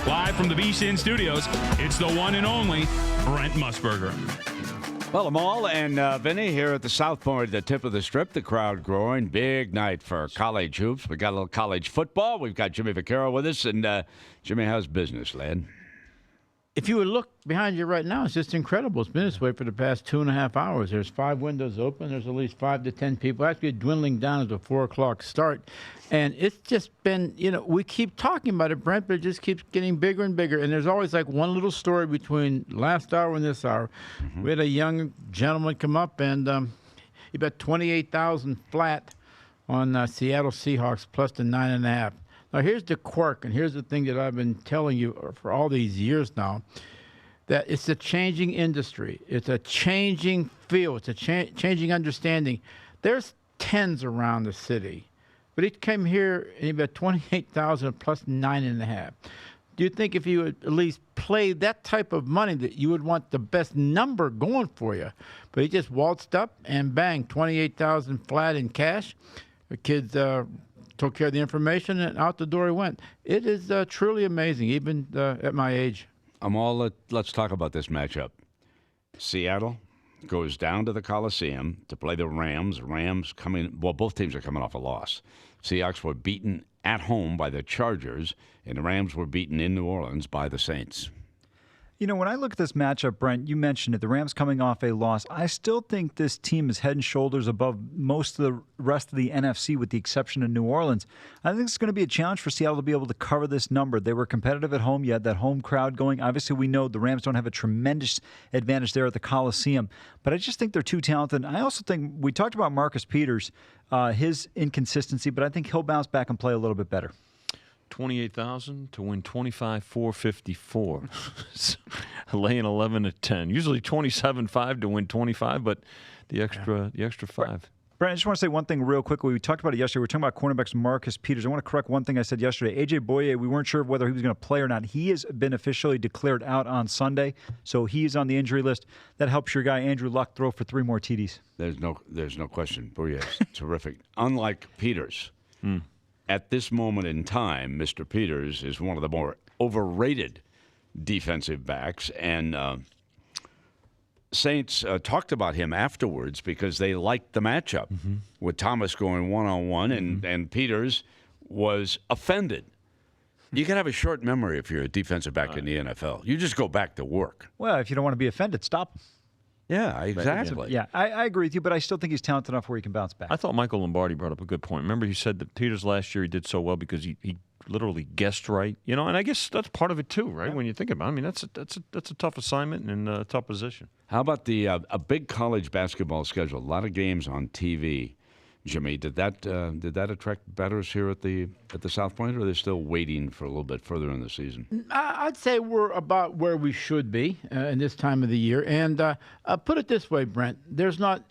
Live from the VSIN studios, it's the one and only Brent Musburger. Well, Amal and Vinny here at the South Point, the tip of the strip, the crowd growing. Big night for college hoops. We got a little college football. We've got Jimmy Vaccaro with us. And Jimmy, how's business, lad? If you would look behind you right now, it's just incredible. It's been this way for the past 2.5 hours. There's 5 windows open. There's at least 5 to 10 people. Actually dwindling down to 4 o'clock start. And it's just been, we keep talking about it, Brent, but it just keeps getting bigger and bigger. And there's always like one little story between last hour and this hour. Mm-hmm. We had a young gentleman come up, and he bet 28,000 flat on Seattle Seahawks plus the 9.5. Now, here's the quirk, and here's the thing that I've been telling you for all these years now, that it's a changing industry. It's a changing field. It's a changing understanding. There's tens around the city, but he came here and he bet 28,000 plus 9.5. Do you think if you would at least play that type of money that you would want the best number going for you? But he just waltzed up and bang, 28,000 flat in cash. The kids took care of the information, and out the door he went. It is truly amazing, even at my age. Amal, let's talk about this matchup. Seattle goes down to the Coliseum to play the Rams. Rams both teams are coming off a loss. Seahawks were beaten at home by the Chargers, and the Rams were beaten in New Orleans by the Saints. When I look at this matchup, Brent, you mentioned it, the Rams coming off a loss. I still think this team is head and shoulders above most of the rest of the NFC with the exception of New Orleans. I think it's going to be a challenge for Seattle to be able to cover this number. They were competitive at home. You had that home crowd going. Obviously, we know the Rams don't have a tremendous advantage there at the Coliseum, but I just think they're too talented. I also think we talked about Marcus Peters, his inconsistency, but I think he'll bounce back and play a little bit better. 28,000 to win 25,454. Laying 11 at 10. Usually 27.5 to win 25, but the extra 5. Brent, I just want to say one thing real quickly. We talked about it yesterday. We were talking about cornerbacks Marcus Peters. I want to correct one thing I said yesterday. A.J. Boye, we weren't sure whether he was going to play or not. He has been officially declared out on Sunday, so he's on the injury list. That helps your guy Andrew Luck throw for 3 more TDs. There's no question. Boye is terrific. Unlike Peters. At this moment in time, Mr. Peters is one of the more overrated defensive backs, and Saints talked about him afterwards because they liked the matchup with Thomas going one-on-one, and Peters was offended. You can have a short memory if you're a defensive back in the NFL. You just go back to work. Well, if you don't want to be offended, stop him. Yeah, exactly. Yeah, I agree with you, but I still think he's talented enough where he can bounce back. I thought Michael Lombardi brought up a good point. Remember, he said that Peters last year he did so well because he literally guessed right. And I guess that's part of it too, right? When you think about it, I mean, that's a tough assignment and a tough position. How about the a big college basketball schedule? A lot of games on TV. Jimmy, did that attract bettors here at the South Point, or are they still waiting for a little bit further in the season? I'd say we're about where we should be in this time of the year. And put it this way, Brent, there's not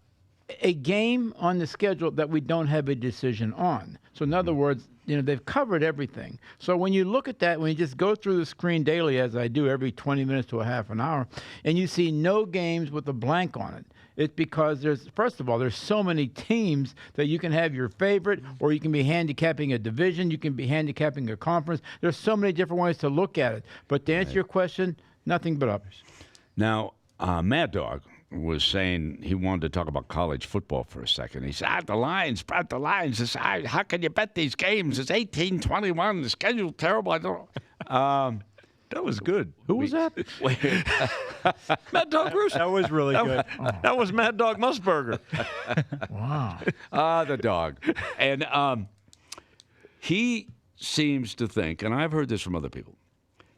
a game on the schedule that we don't have a decision on. So in other words, they've covered everything. So when you look at that, when you just go through the screen daily, as I do every 20 minutes to a half an hour, and you see no games with a blank on it, it's because first of all, there's so many teams that you can have your favorite, or you can be handicapping a division, you can be handicapping a conference. There's so many different ways to look at it. But to answer your question, nothing but uppers. Now, Mad Dog was saying he wanted to talk about college football for a second. He said, the lines. How can you bet these games? It's 18-21. The schedule's terrible. I don't That was good. Who was that? Mad Dog Bruce. That was really good. That was Mad Dog Musburger. Wow. The dog. And he seems to think, and I've heard this from other people,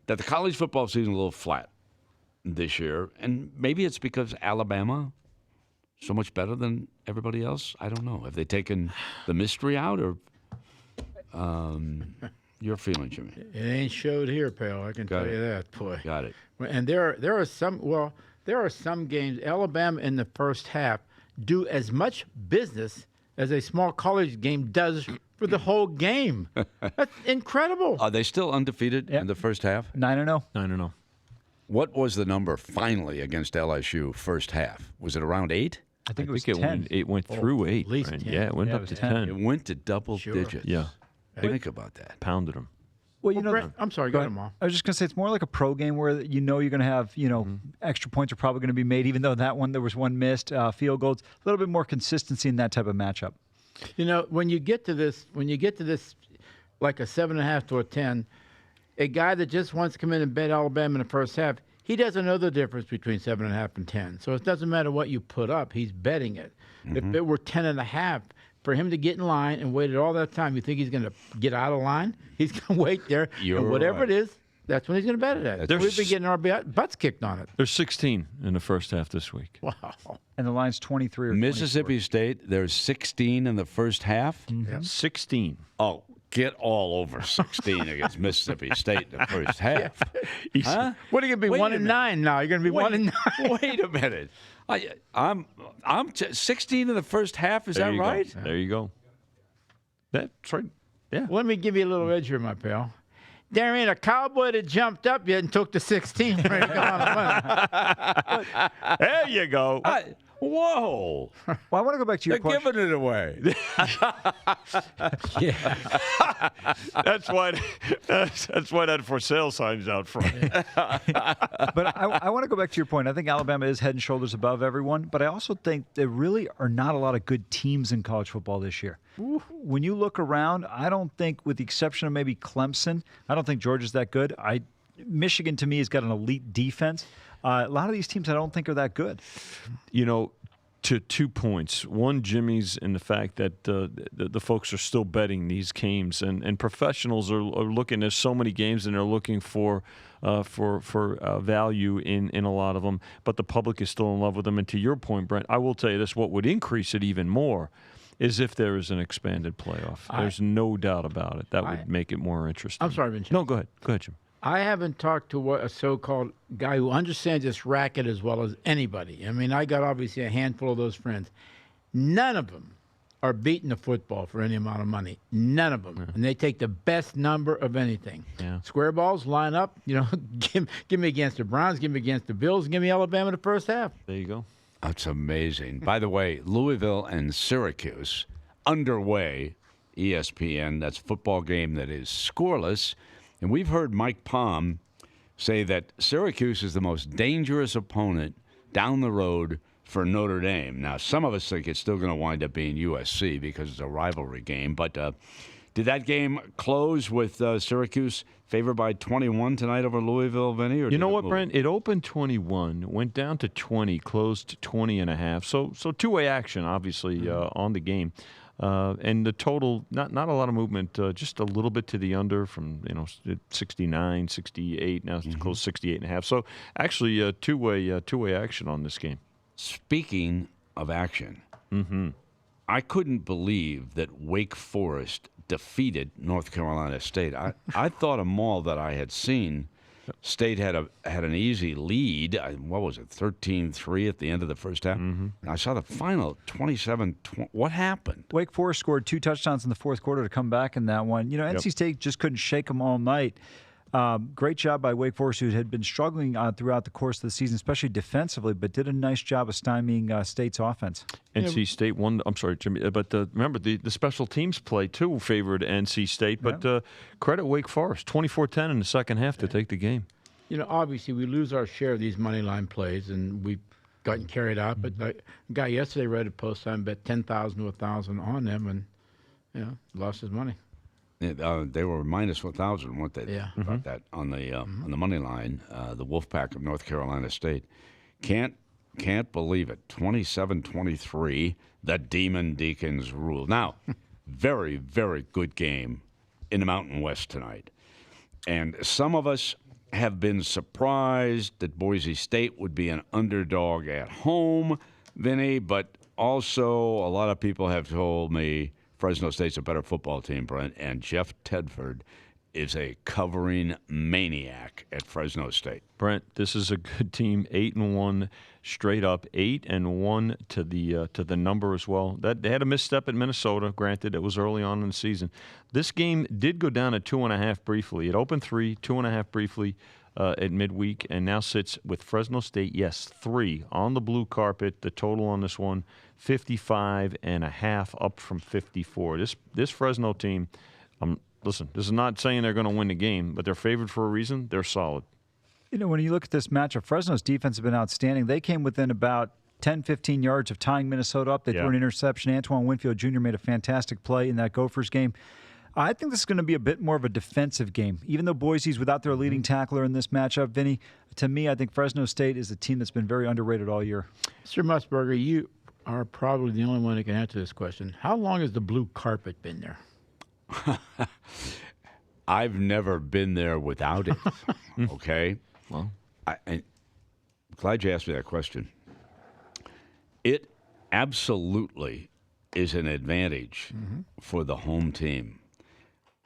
that the college football season is a little flat this year. And maybe it's because Alabama so much better than everybody else. I don't know. Have they taken the mystery out, or your feeling, Jimmy? It ain't showed here, pal. I can tell you that, boy. Got it. And there are some games. Alabama in the first half do as much business as a small college game does for the whole game. That's incredible. Are they still undefeated in the first half? 9-0. 9-0. What was the number finally against LSU first half? Was it around 8? I think it was 10. It went through 8. At least right? 10. Yeah, it went up to 10. It went to double digits. Yeah. Think about that. Pounded them. Well, you know, Brent, I'm sorry, go ahead, Mom. I was just going to say it's more like a pro game where you know you're going to have, extra points are probably going to be made, even though that one, there was one missed, field goals, a little bit more consistency in that type of matchup. You know, when you get to this, like a 7.5 to a 10, a guy that just wants to come in and bet Alabama in the first half, he doesn't know the difference between 7.5 and 10. So it doesn't matter what you put up; he's betting it. If it were 10.5, for him to get in line and waited all that time, you think he's going to get out of line? He's going to wait there, and whatever it is, that's when he's going to bet it at. We've been getting our butts kicked on it. There's 16 in the first half this week. Wow. And the line's 23 or Mississippi 24. State, there's 16 in the first half. 16. Oh, get all over 16 against Mississippi State in the first half. Huh? What are you going to be, Wait 1 a and minute. 9 now? You're going to be 1 and 9. Wait a minute. I'm 16 in the first half. Is that right? There you go. That's right. Yeah. Let me give you a little edge here, my pal. There ain't a cowboy that jumped up yet and took the 16. Ready to go on a run. There you go. Whoa. Well, I want to go back to your They're question. giving it away. That's why that for sale sign's out front. But I want to go back to your point. I think Alabama is head and shoulders above everyone, but I also think there really are not a lot of good teams in college football this year. When you look around, I don't think, with the exception of maybe Clemson, I don't think Georgia's that good. Michigan, to me, has got an elite defense. A lot of these teams I don't think are that good. You know, to 2 points. One, Jimmy's in the fact that the folks are still betting these games, and professionals are looking. There's so many games, and they're looking for value in a lot of them. But the public is still in love with them. And to your point, Brent, I will tell you this: what would increase it even more is if there is an expanded playoff. There's no doubt about it. That would make it more interesting. I'm sorry, Vincent. No, go ahead. Go ahead, Jim. I haven't talked to a so-called guy who understands this racket as well as anybody. I mean, I got obviously a handful of those friends. None of them are beating the football for any amount of money. None of them. Yeah. And they take the best number of anything. Yeah. Square balls, line up, give me against the Browns, give me against the Bills, and give me Alabama in the first half. There you go. That's amazing. By the way, Louisville and Syracuse underway. ESPN, that's a football game that is scoreless. And we've heard Mike Palm say that Syracuse is the most dangerous opponent down the road for Notre Dame. Now, some of us think it's still going to wind up being USC because it's a rivalry game. But did that game close with Syracuse favored by 21 tonight over Louisville, Vinny? Or you know what, Brent? It opened 21, went down to 20, closed 20.5. So two-way action, obviously, on the game. And the total, not a lot of movement, just a little bit to the under from 69, 68. Now it's close 68.5. So actually, two-way action on this game. Speaking of action, I couldn't believe that Wake Forest defeated North Carolina State. I thought Amal that I had seen. State had an easy lead. What was it, 13-3 at the end of the first half? And I saw the final 27-20. What happened? Wake Forest scored 2 touchdowns in the fourth quarter to come back in that one. NC State just couldn't shake them all night. Great job by Wake Forest, who had been struggling throughout the course of the season, especially defensively, but did a nice job of stymieing State's offense. NC State won. I'm sorry, Jimmy, but remember the special teams play too favored NC State. But credit Wake Forest, 24-10 in the second half to take the game. Obviously we lose our share of these money line plays, and we've gotten carried out. But a guy yesterday read a post on bet 10,000 to 1,000 on them, and lost his money. They were minus 1,000, weren't they? Yeah. About that on the money line. The Wolfpack of North Carolina State can't believe it. 27-23. The Demon Deacons rule. Now, very, very good game in the Mountain West tonight, and some of us have been surprised that Boise State would be an underdog at home, Vinny. But also, a lot of people have told me Fresno State's a better football team, Brent, and Jeff Tedford is a covering maniac at Fresno State. Brent, this is a good team, 8-1 straight up, 8-1 to the number as well. That they had a misstep at Minnesota. Granted, it was early on in the season. This game did go down at 2.5 briefly. It opened 3, 2.5 briefly at midweek, and now sits with Fresno State. Yes, 3 on the blue carpet. The total on this one, 55.5, up from 54. This Fresno team, listen, this is not saying they're going to win the game, but they're favored for a reason. They're solid. When you look at this matchup, Fresno's defense has been outstanding. They came within about 10, 15 yards of tying Minnesota up. They threw an interception. Antoine Winfield Jr. made a fantastic play in that Gophers game. I think this is going to be a bit more of a defensive game. Even though Boise's without their leading tackler in this matchup, Vinny, to me, I think Fresno State is a team that's been very underrated all year. Mr. Musburger, you are probably the only one who can answer this question. How long has the blue carpet been there? I've never been there without it. Okay? Well, I'm glad you asked me that question. It absolutely is an advantage for the home team.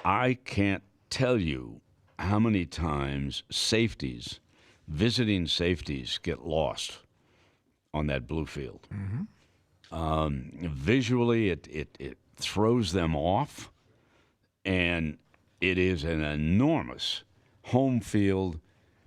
I can't tell you how many times visiting safeties get lost on that blue field. Visually, it throws them off, and it is an enormous home field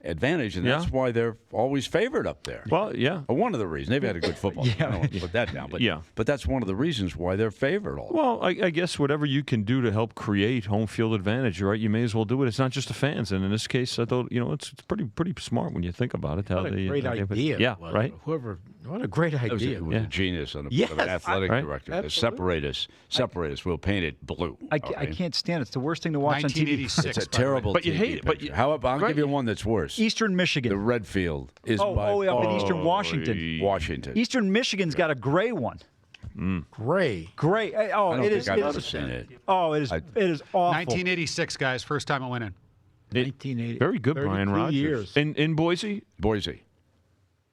advantage, and that's why they're always favored up there. Well, yeah. Or one of the reasons. They've had a good football team. I don't want to put that down. But that's one of the reasons why they're favored. Well, I guess whatever you can do to help create home field advantage, right? You may as well do it. It's not just the fans, and in this case, I thought it's pretty smart when you think about it. What a great idea! Yeah, right. What a great idea! It was a genius on the part of an athletic director. To separate us. We'll paint it blue. I can't stand it. It's the worst thing to watch on TV. 1986. It's a terrible. But you TV hate it. But picture. How about I'll give you one that's worse. Eastern Michigan. The red field is in Eastern Washington. Washington. Eastern Michigan's got a gray one. Gray. Oh, I don't it think is. I've It ever is. seen it. Oh, it is. It is awful. 1986, guys. First time it went in. 1980. Very good, Brian 32 Rogers. years. In Boise, Boise.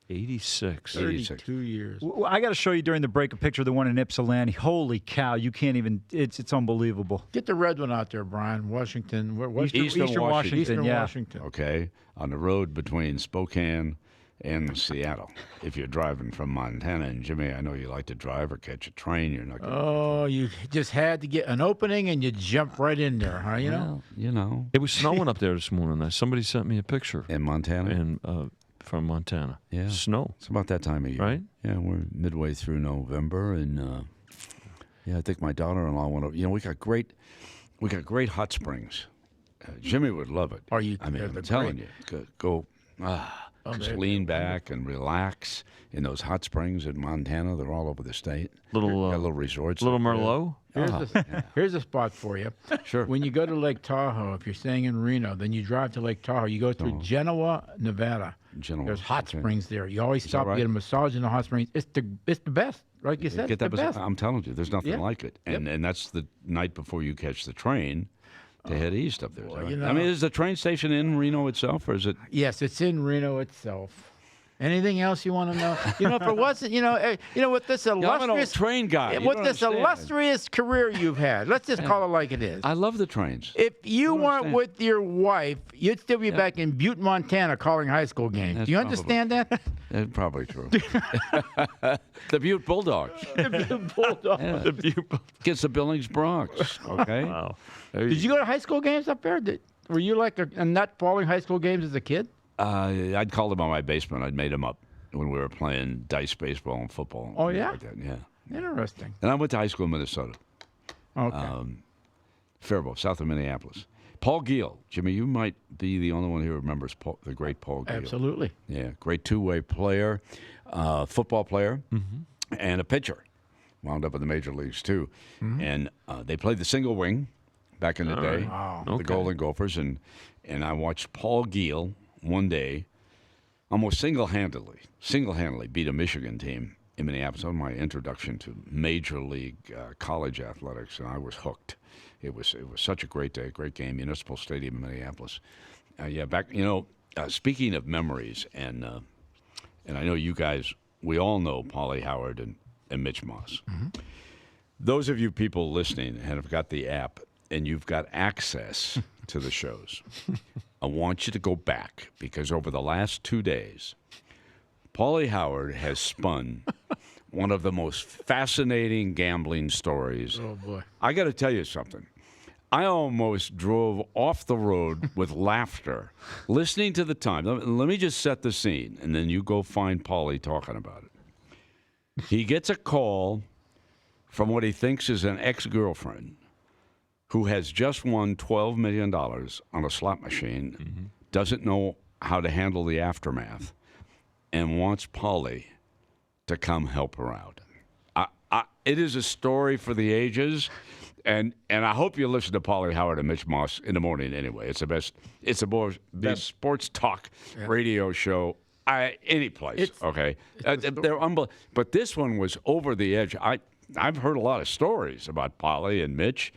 86. 32 years. I got to show you during the break a picture of the one in Ypsilanti. Holy cow! You can't even. It's unbelievable. Get the red one out there, Brian. Washington. Eastern Washington. Eastern yeah. Washington. Okay, on the road between Spokane and Seattle. If you're driving from Montana, and Jimmy, I know you like to drive or catch a train. You're not. Oh, you just had to get an opening and you jump right in there, huh? You know. Well, you know. It was snowing up there this morning. Somebody sent me a picture. In Montana. From Montana. Yeah. Snow. It's about that time of year. Right? Yeah, we're midway through November, and I think my daughter-in-law went over. We got great hot springs. Jimmy would love it. Are you? I mean, I'm they're telling great. you, just lean back and relax in those hot springs in Montana. They're all over the state. Got little resorts. Little up there. Merlot. Here's a spot for you. Sure. When you go to Lake Tahoe, if you're staying in Reno, then you drive to Lake Tahoe. You go through Genoa, Nevada. There's hot springs there. You always stop and get a massage in the hot springs. It's the best. Like you said, Get it's that the best. I'm telling you, there's nothing like it. And that's the night before you catch the train to head east up there. Boy, I mean, is the train station in Reno itself, or is it? Yes, it's in Reno itself. Anything else you want to know? If it wasn't, with this I'm an old illustrious train guy. You with don't this understand. illustrious career you've had, let's just call it like it is. I love the trains. If you weren't understand. with your wife, you'd still be back in Butte, Montana, calling high school games. That's Do you understand that? That's probably true. The Butte Bulldogs. Bulldog. Gets the Billings Bronx. Okay. Wow. Did you go to high school games up there? Were you like a nut following high school games as a kid? I'd call them on my basement. I'd made them up when we were playing dice baseball and football. Oh, yeah? Like that. Yeah. Interesting. And I went to high school in Minnesota. Okay. Faribault, south of Minneapolis. Paul Giel. Jimmy, you might be the only one here who remembers the great Paul Giel. Absolutely. Yeah, great two-way player, football player, and a pitcher. Wound up in the major leagues, too. And they played the single wing back in the day, the Golden Gophers. And I watched Paul Giel one day almost single-handedly beat a Michigan team in Minneapolis. That was my introduction to major league college athletics, and I was hooked. It was such a great day, great game, Municipal Stadium in Minneapolis. Speaking of memories, and I know you guys, we all know Paulie Howard and Mitch Moss. Those of you people listening and have got the app and you've got access to the shows, I want you to go back, because over the last 2 days, Paulie Howard has spun one of the most fascinating gambling stories. Oh, boy. I got to tell you something. I almost drove off the road with laughter listening to the time. Let me just set the scene, and then you go find Paulie talking about it. He gets a call from what he thinks is an ex-girlfriend who has just won $12 million on a slot machine, doesn't know how to handle the aftermath, and wants Paulie to come help her out. It is a story for the ages, and I hope you listen to Paulie Howard and Mitch Moss in the morning anyway. It's the best. It's the best sports talk radio show any place. Okay, they're unbelievable. But this one was over the edge. I've heard a lot of stories about Paulie and Mitch.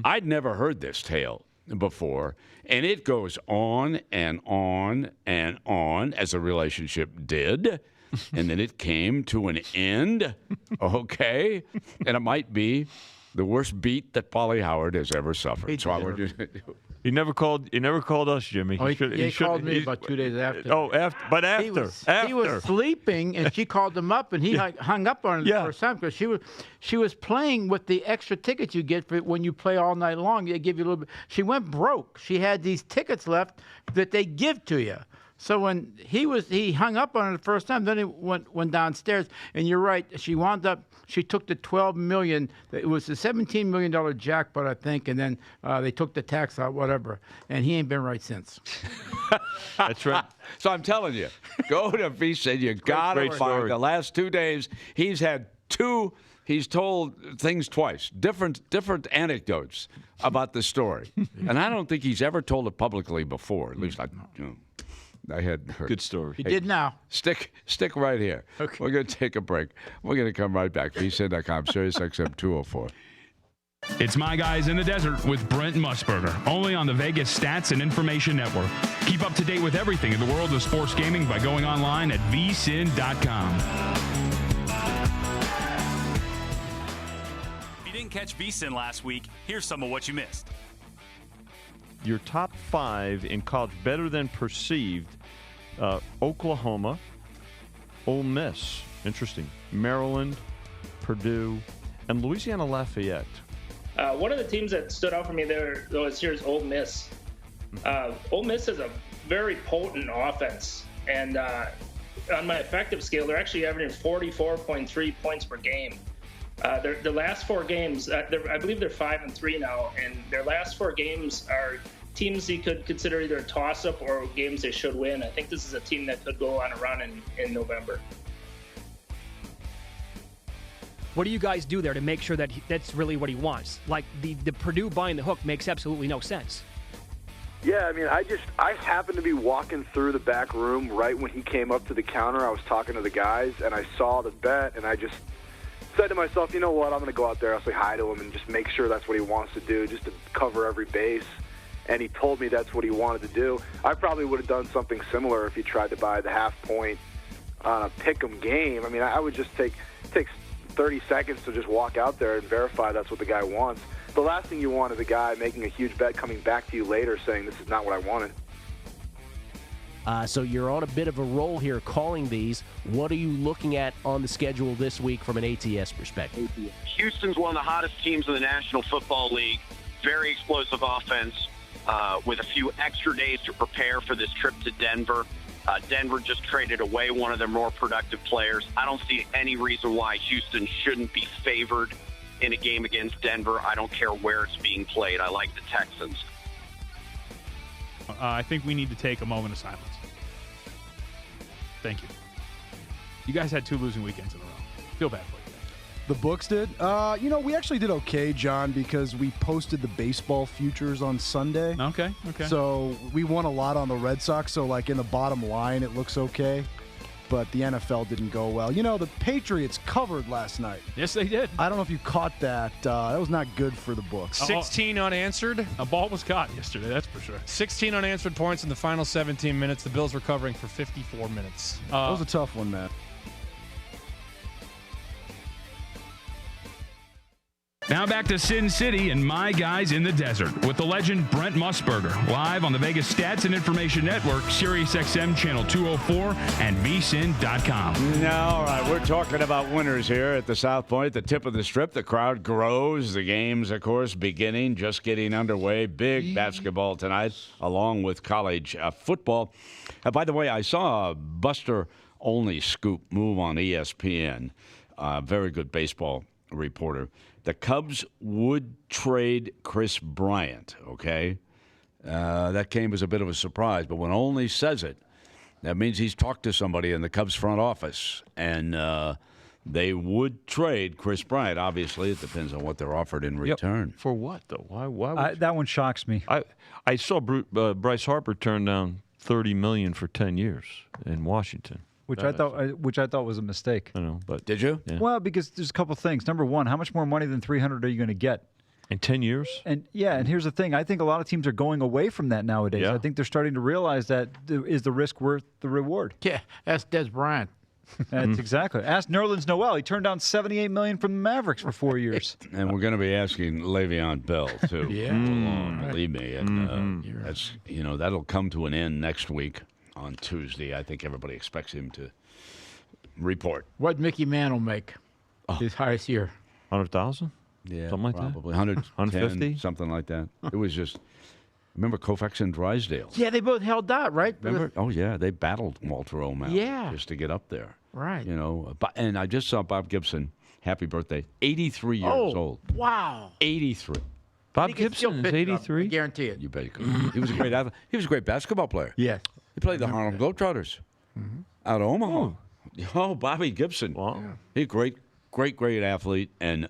I'd never heard this tale before, and it goes on and on and on as a relationship did. And then it came to an end, okay? And it might be the worst beat that Paulie Howard has ever suffered. So I would just... He never called us, Jimmy. Oh, he called me about 2 days after. Oh, after. He was sleeping, and she called him up, and he hung up on her the first time because she was playing with the extra tickets you get for when you play all night long. They give you a little bit. She went broke. She had these tickets left that they give to you. So when he hung up on her the first time, then he went downstairs, and you're right. She took the $12 million. It was a $17 million jackpot, I think, and then they took the tax out, whatever. And he ain't been right since. That's right. So I'm telling you, go to VSiN. You got to find the last 2 days. He's had two. He's told things twice, different anecdotes about the story, and I don't think he's ever told it publicly before. At least I had heard. Good story. He did now. Stick right here. Okay. We're going to take a break. We're going to come right back. VSiN.com, Sirius XM 204. It's My Guys in the Desert with Brent Musburger, only on the Vegas Stats and Information Network. Keep up to date with everything in the world of sports gaming by going online at vsin.com. If you didn't catch VSiN last week, here's some of what you missed. Your top 5 in college, better than perceived: Oklahoma, Ole Miss, interesting, Maryland, Purdue, and Louisiana Lafayette. One of the teams that stood out for me there this year is Ole Miss. Ole Miss has a very potent offense, and on my effective scale, they're actually averaging 44.3 points per game. The last 4 games, I believe they're 5-3 now, and their last 4 games are teams you could consider either a toss-up or games they should win. I think this is a team that could go on a run in November. What do you guys do there to make sure that that's really what he wants? Like the Purdue buying the hook makes absolutely no sense. Yeah, I mean, I happened to be walking through the back room right when he came up to the counter. I was talking to the guys, and I saw the bet, and I just said to myself, you know what, I'm going to go out there, I'll say hi to him and just make sure that's what he wants to do, just to cover every base. And he told me that's what he wanted to do. I probably would have done something similar if he tried to buy the half point on a pick'em game. I mean, I would just take 30 seconds to just walk out there and verify that's what the guy wants. The last thing you want is a guy making a huge bet coming back to you later saying this is not what I wanted. So you're on a bit of a roll here calling these. What are you looking at on the schedule this week from an ATS perspective? Houston's one of the hottest teams in the National Football League. Very explosive offense with a few extra days to prepare for this trip to Denver. Denver just traded away one of their more productive players. I don't see any reason why Houston shouldn't be favored in a game against Denver. I don't care where it's being played. I like the Texans. I think we need to take a moment of silence. Thank you. You guys had 2 losing weekends in a row. Feel bad for you. The books did? We actually did okay, John, because we posted the baseball futures on Sunday. Okay. So we won a lot on the Red Sox, so like in the bottom line, it looks okay. But the NFL didn't go well. The Patriots covered last night. Yes, they did. I don't know if you caught that. That was not good for the books. 16 unanswered. A ball was caught yesterday, that's for sure. 16 unanswered points in the final 17 minutes. The Bills were covering for 54 minutes. That was a tough one, man. Now back to Sin City and My Guys in the Desert with the legend Brent Musburger, live on the Vegas Stats and Information Network, Sirius XM Channel 204, and vsin.com. Now, all right, we're talking about winners here at the South Point, the tip of the strip. The crowd grows. The game's, of course, beginning, just getting underway. Big basketball tonight, along with college football. By the way, I saw a Buster Olney scoop move on ESPN. Very good baseball reporter. The Cubs would trade Chris Bryant, okay? That came as a bit of a surprise, but when Olney says it, that means he's talked to somebody in the Cubs front office, and they would trade Chris Bryant. Obviously, it depends on what they're offered in return. For what, though? Why would that one shocks me. I saw Bryce Harper turn down $30 million for 10 years in Washington. Which I thought was a mistake. I know, but did you? Yeah. Well, because there's a couple things. Number one, how much more money than $300 are you going to get in 10 years? And here's the thing. I think a lot of teams are going away from that nowadays. Yeah. I think they're starting to realize that is the risk worth the reward. Yeah, that's Des Bryant. That's exactly. Ask Nerlens Noel. He turned down $78 million from the Mavericks for 4 years. And we're going to be asking Le'Veon Bell too. Believe me, and that's that'll come to an end next week on Tuesday. I think everybody expects him to report. What Mickey Mantle make his highest year? 100,000. Yeah, something like probably that. 150, something like that. It was just. Remember Koufax and Drysdale? Yeah, they both held out, right? Remember? Oh yeah, they battled Walter O'Malley. Yeah. Just to get up there. Right. And I just saw Bob Gibson. Happy birthday! 83 years old. Wow. 83. Bob Gibson is 83. I guarantee it. You bet you could. He was a great athlete. He was a great basketball player. Yes. He played the Harlem Globetrotters out of Omaha. Oh, Bobby Gibson. Wow. Yeah. He's a great athlete. And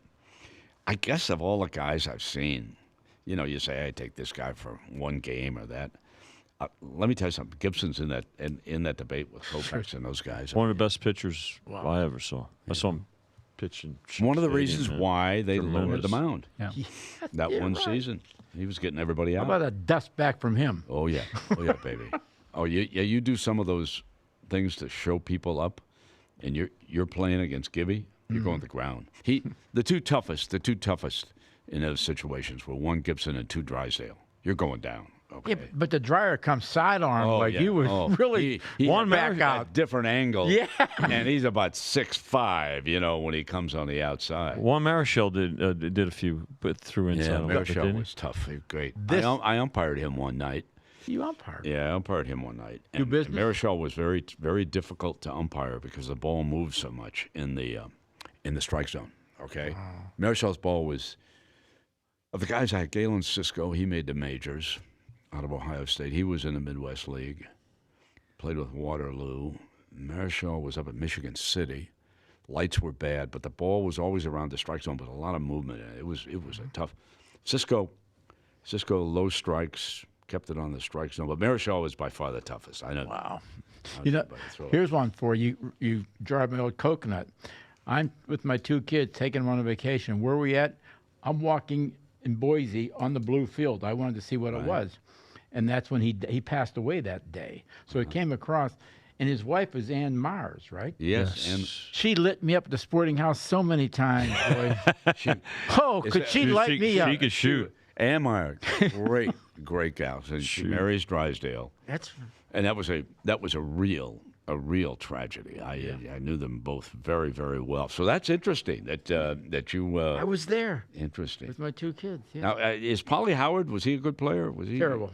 I guess of all the guys I've seen, you say, I take this guy for one game or that. Let me tell you something. Gibson's in that debate with Koufax and those guys. One of the best pitchers I ever saw. I saw him pitching. One of the reasons why they lowered the mound. Yeah. That one season. He was getting everybody out. How about a dust back from him? Oh, yeah. Oh, yeah, baby. Oh, you do some of those things to show people up, and you're playing against Gibby, you're going to the ground. The two toughest in those situations were one Gibson and two Drysdale. You're going down. Okay. Yeah, but the dryer comes sidearm yeah. he was really one back out. A different angle. Yeah. And he's about 6'5", when he comes on the outside. Juan Marichal did a few, but threw inside. Yeah, a little bit, Marichal didn't he? was tough. He was great. I umpired him one night. You umpired? Yeah, I umpired him one night. Do business? Marichal was very, very difficult to umpire because the ball moved so much in the strike zone. Okay, Marichal's ball was of the guys I had. Galen Cisco, he made the majors out of Ohio State. He was in the Midwest League. Played with Waterloo. Marichal was up at Michigan City. Lights were bad, but the ball was always around the strike zone, but a lot of movement. It was a tough. Cisco, low strikes, kept it on the strike zone, but Marichal was by far the toughest. I know. Wow. Here's one for you. You drive my old Coconut. I'm with my two kids taking them on a vacation. Where are we at? I'm walking in Boise on the blue field. I wanted to see what it was. And that's when he passed away that day. So he came across, and his wife is Ann Mars, right? Yes. And she lit me up at the sporting house so many times, boy. Could she light me up? She could shoot. Ann Mars, great gal. So she marries Drysdale. And that was a real tragedy. I knew them both very, very well. So that's interesting that you. I was there. Interesting. With my two kids. Yeah. Now, is Paulie Howard? Was he a good player? Was he terrible?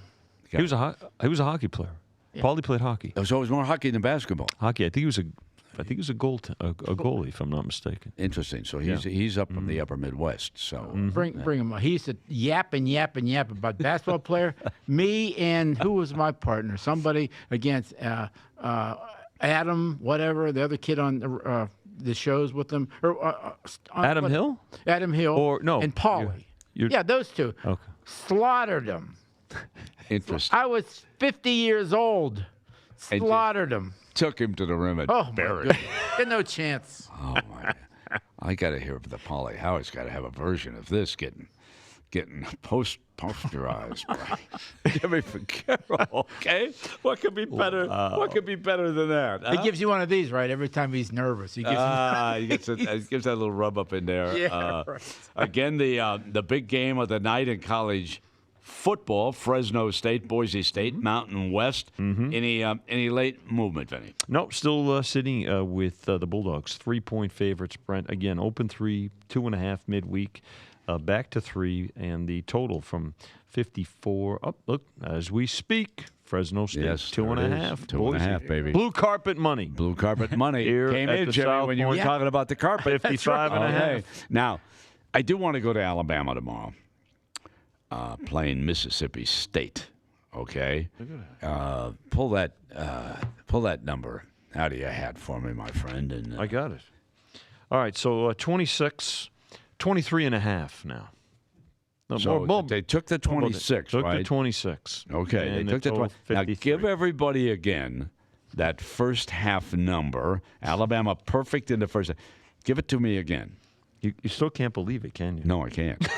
He was a hockey player. Yeah. Paulie played hockey. So it was more hockey than basketball. Hockey. I think he was a goalie, if I'm not mistaken. Interesting. So he's up from the upper Midwest. So bring him on. He used to yap about basketball player. Me and who was my partner? Somebody against Adam, whatever, the other kid on the shows with them. Adam Hill? Adam Hill. Or no. And Paulie. Yeah, those two. Okay. Slaughtered them. Interesting. I was 50 years old. Slaughtered him. Took him to the rim and buried him. Had no chance. Oh, my. I got to hear the Paulie Howard's got to have a version of this getting posterized. Jimmy Vaccaro, okay? What could be better? What could be better than that? He gives you one of these, right? Every time he's nervous, he gives gives that little rub up in there. Yeah, right. Again, the big game of the night in college football: Fresno State, Boise State, Mountain West. Any late movement, Vinny? No, still sitting with the Bulldogs. 3-point favorites. Brent again, open 3, 2.5 midweek. Back to 3, and the total from 54 up. Look, as we speak, Fresno State. Yes, 2.5. 2.5, baby. Blue carpet money. Blue carpet money Here came at in, the Jimmy, South when you were Point. talking about the carpet. 55 and a half. Okay. Now, I do want to go to Alabama tomorrow, playing Mississippi State. Okay, pull that number out of your hat for me, my friend. And I got it. All right, so 26, 23 and a half now. So they took the 26, took right? the 26. Okay, And they took the 20. Now, 53. give everybody again that first half number. Alabama perfect in the first half. Give it to me again. You still can't believe it, can you? No, I can't.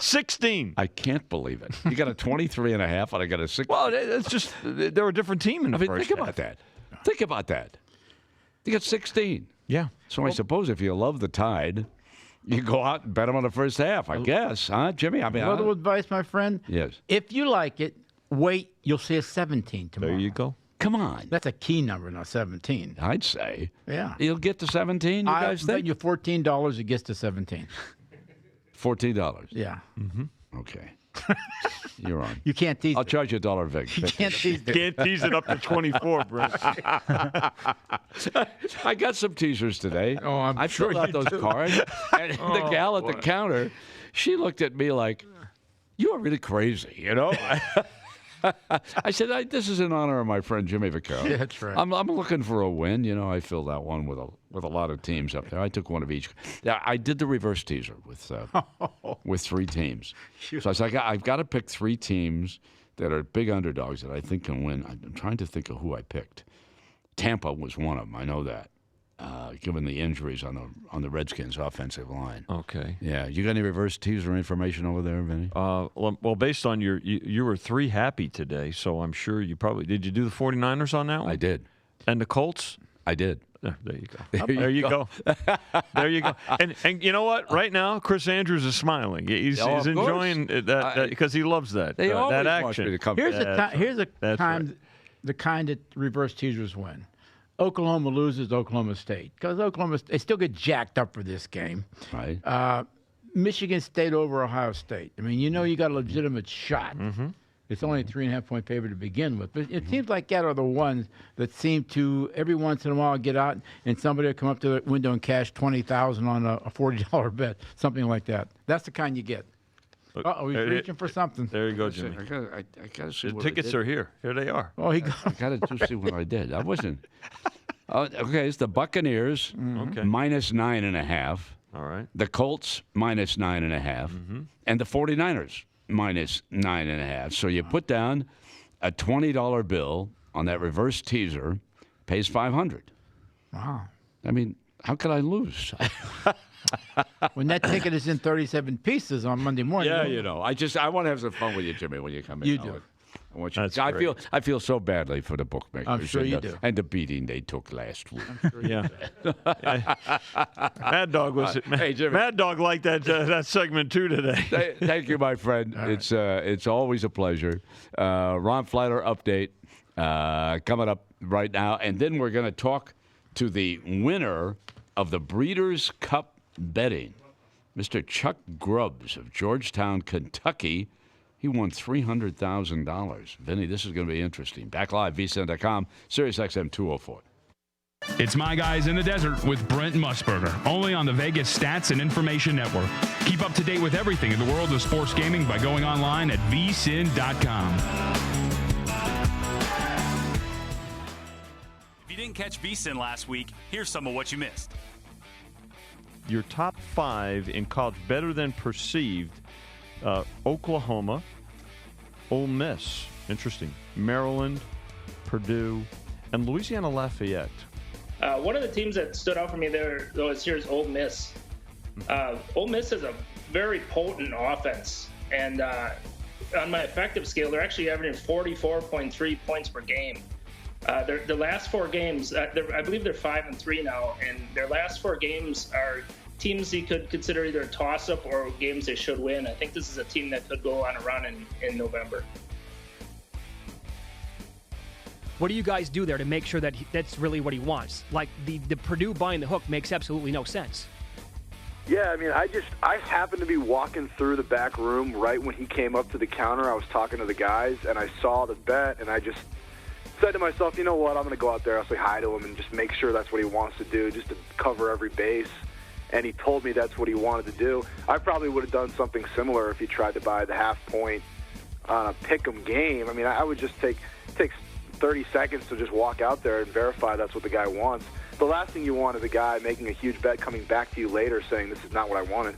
16. I can't believe it. You got a 23 and a half, and I got a 6. Well, it's just they're a different team in the first think half. about that. Think about that. You got 16. Yeah. So I suppose if you love the Tide, you go out and bet them on the first half, I guess, huh, Jimmy? I mean, A little advice, my friend. Yes. If you like it, wait. You'll see a 17 tomorrow. There you go. Come on. That's a key number, not 17. I'd say. Yeah. You'll get to 17, you guys bet think? you $14 it gets to 17. $14. Yeah. Okay. You're on. You can't tease I'll it. charge you $1, Vic. You can't tease it. Can't tease it up to 24, Brent. I got some teasers today. Oh, I'm sure filled out you those do. cards. And the gal at the counter, she looked at me like, you are really crazy, you know? I said, this is in honor of my friend Jimmy Vaccaro. Yeah, that's right. I'm looking for a win. You know, I filled out one with a lot of teams up there. I took one of each. Yeah, I did the reverse teaser with 3 teams. So I was like, I've got to pick 3 teams that are big underdogs that I think can win. I'm trying to think of who I picked. Tampa was one of them. I know that. Given the injuries on the Redskins' offensive line. Okay. Yeah. You got any reverse teaser information over there, Vinny? Well, based on you were 3 happy today, so I'm sure you probably did. You do the 49ers on that one? I did. And the Colts? I did. There you go. There you go. There you go. And you know what? Right now, Chris Andrews is smiling. He's enjoying that because he loves that. They always that want action. me to come. Here's a time, right. the kind that reverse teasers win. Oklahoma loses to Oklahoma State because they still get jacked up for this game. Right. Michigan State over Ohio State. I mean, you got a legitimate shot. Mm-hmm. It's only a 3.5-point favorite to begin with. But it seems like that are the ones that seem to every once in a while get out and somebody will come up to the window and cash $20,000 on a $40 bet, something like that. That's the kind you get. Uh-oh, he's reaching for something. There you go, Jimmy. I gotta see The what tickets are here. Here they are. Oh, I got to see what I did. I wasn't. Okay, it's the Buccaneers Okay. minus 9.5. All right. The Colts minus 9.5, and the 49ers minus 9.5. So you put down a $20 bill on that reverse teaser, pays $500. Wow. I mean, how could I lose? When that ticket is in 37 pieces on Monday morning. Yeah, I want to have some fun with you, Jimmy, when you come in. You do. I want you. That's I great. feel so badly for the bookmakers. I'm sure you do. And the beating they took last week. Yeah. Mad Dog was it? Hey, Jimmy. Mad Dog liked that segment too today. Thank you, my friend. It's always a pleasure. Ron Flatter update coming up right now, and then we're going to talk to the winner of the Breeders' Cup betting, Mr. Chuck Grubbs of Georgetown, Kentucky. He won $300,000. Vinny, this is going to be interesting. Back live, vsin.com, Sirius XM 204. It's My Guys in the Desert with Brent Musburger, only on the Vegas Stats and Information Network. Keep up to date with everything in the world of sports gaming by going online at vsin.com. If you didn't catch VSiN last week, here's some of what you missed. Your top 5 in college better than perceived: Oklahoma, Ole Miss, interesting, Maryland, Purdue, and Louisiana Lafayette. One of the teams that stood out for me there, though, this year is Ole Miss. Ole Miss has a very potent offense, and on my effective scale, they're actually averaging 44.3 points per game. The last 4 games, I believe they're 5-3 now, and their last 4 games are teams you could consider either a toss-up or games they should win. I think this is a team that could go on a run in November. What do you guys do there to make sure that that's really what he wants? Like the Purdue buying the hook makes absolutely no sense. Yeah, I mean, I happened to be walking through the back room right when he came up to the counter. I was talking to the guys, and I saw the bet, and I just said to myself, you know what, I'm going to go out there, I'll say hi to him and just make sure that's what he wants to do, just to cover every base. And he told me that's what he wanted to do. I probably would have done something similar if he tried to buy the half point on a pick-em game. I mean, I would just take 30 seconds to just walk out there and verify that's what the guy wants. The last thing you want is a guy making a huge bet coming back to you later saying this is not what I wanted.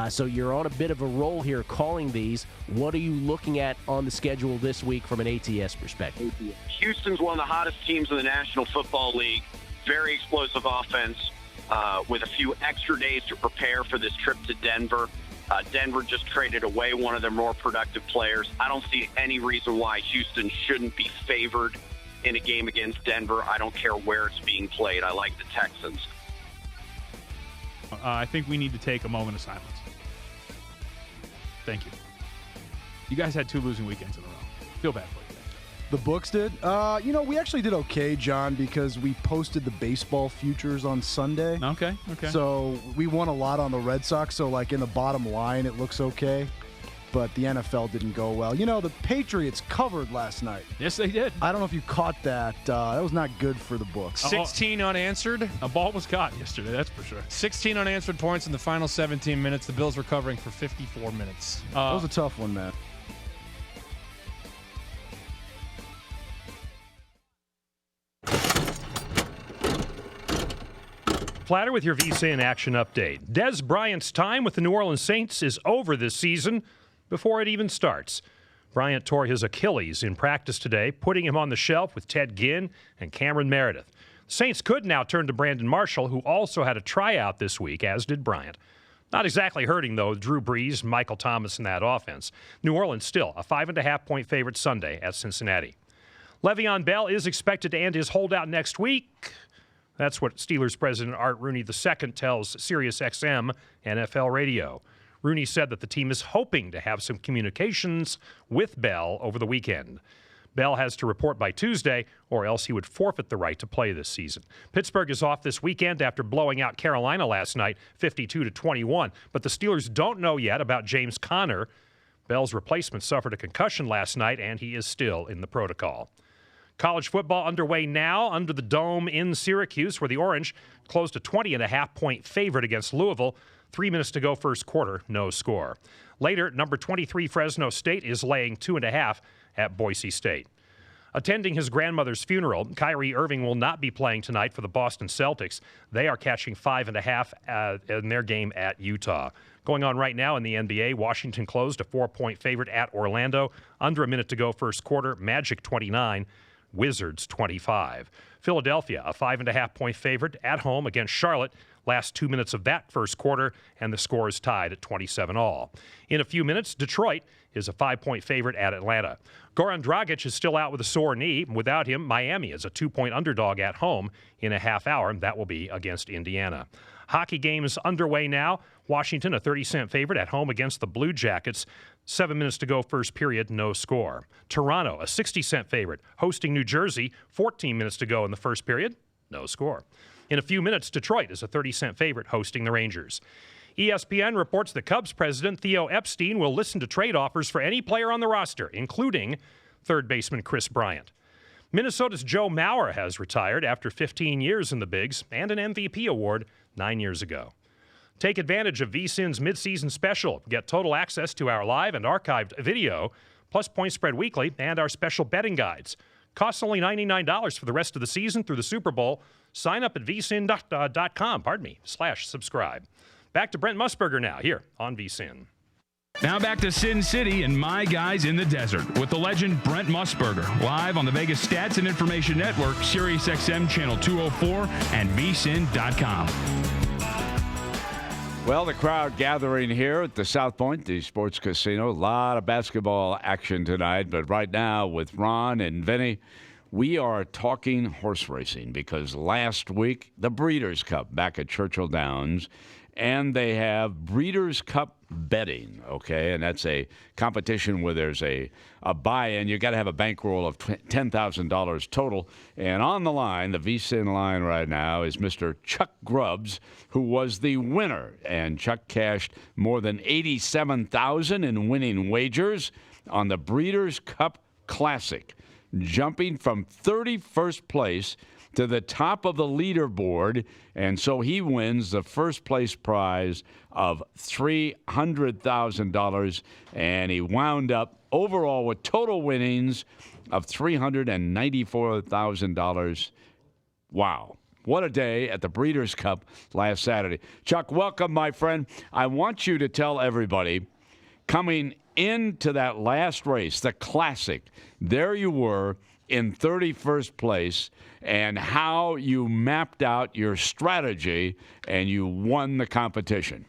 So you're on a bit of a roll here calling these. What are you looking at on the schedule this week from an ATS perspective? Houston's one of the hottest teams in the National Football League. Very explosive offense with a few extra days to prepare for this trip to Denver. Denver just traded away one of their more productive players. I don't see any reason why Houston shouldn't be favored in a game against Denver. I don't care where it's being played. I like the Texans. I think we need to take a moment of silence. Thank you. You guys had 2 losing weekends in a row. Feel bad for you. The books did? We actually did okay, John, because we posted the baseball futures on Sunday. Okay. So we won a lot on the Red Sox, so like in the bottom line, it looks okay. But the NFL didn't go well. The Patriots covered last night. Yes, they did. I don't know if you caught that. That was not good for the books. 16 unanswered. A ball was caught yesterday, that's for sure. 16 unanswered points in the final 17 minutes. The Bills were covering for 54 minutes. That was a tough one, man. Platter with your VSiN action update. Des Bryant's time with the New Orleans Saints is over this season before it even starts. Bryant tore his Achilles in practice today, putting him on the shelf with Ted Ginn and Cameron Meredith. The Saints could now turn to Brandon Marshall, who also had a tryout this week, as did Bryant. Not exactly hurting, though, Drew Brees, Michael Thomas in that offense. New Orleans still a 5.5-point favorite Sunday at Cincinnati. Le'Veon Bell is expected to end his holdout next week. That's what Steelers president Art Rooney II tells SiriusXM NFL Radio. Rooney said that the team is hoping to have some communications with Bell over the weekend. Bell has to report by Tuesday, or else he would forfeit the right to play this season. Pittsburgh is off this weekend after blowing out Carolina last night, 52-21. But the Steelers don't know yet about James Conner. Bell's replacement suffered a concussion last night, and he is still in the protocol. College football underway now under the Dome in Syracuse, where the Orange closed a 20.5-point favorite against Louisville. 3 minutes to go first quarter, no score. Later, number 23 Fresno State is laying 2.5 at Boise State. Attending his grandmother's funeral, Kyrie Irving will not be playing tonight for the Boston Celtics. They are catching 5.5 in their game at Utah. Going on right now in the NBA, Washington closed a 4-point favorite at Orlando. Under a minute to go first quarter, Magic 29. Wizards 25. Philadelphia, a 5.5-point favorite at home against Charlotte. Last 2 minutes of that first quarter, and the score is tied at 27-all. In a few minutes, Detroit is a 5-point favorite at Atlanta. Goran Dragic is still out with a sore knee. Without him, Miami is a 2-point underdog at home in a half hour. That will be against Indiana. Hockey games underway now. Washington, a 30-cent favorite at home against the Blue Jackets. 7 minutes to go first period, no score. Toronto, a 60-cent favorite, hosting New Jersey. 14 minutes to go in the first period, no score. In a few minutes, Detroit is a 30-cent favorite hosting the Rangers. ESPN reports that Cubs president Theo Epstein will listen to trade offers for any player on the roster, including third baseman Chris Bryant. Minnesota's Joe Mauer has retired after 15 years in the Bigs and an MVP award 9 years ago. Take advantage of VSiN's midseason special. Get total access to our live and archived video, plus Point Spread Weekly and our special betting guides. Costs only $99 for the rest of the season through the Super Bowl. Sign up at vsin.com/subscribe. Back to Brent Musburger now, here on VSiN. Now back to Sin City and My Guys in the Desert with the legend Brent Musburger, live on the Vegas Stats and Information Network, SiriusXM Channel 204, and vsin.com. Well, the crowd gathering here at the South Point, the sports casino. A lot of basketball action tonight, but right now with Ron and Vinny, we are talking horse racing because last week, the Breeders' Cup back at Churchill Downs, and they have Breeders' Cup betting, okay? And that's a competition where there's a buy-in. You got to have a bankroll of $10,000 total. And on the line, the VSiN line right now, is Mr. Chuck Grubbs, who was the winner. And Chuck cashed more than $87,000 in winning wagers on the Breeders' Cup Classic, jumping from 31st place to the top of the leaderboard, and so he wins the first place prize of $300,000, and he wound up overall with total winnings of $394,000. Wow. What a day at the Breeders' Cup last Saturday. Chuck, welcome, my friend. I want you to tell everybody, coming into that last race, the Classic, there you were in 31st place, and how you mapped out your strategy and you won the competition.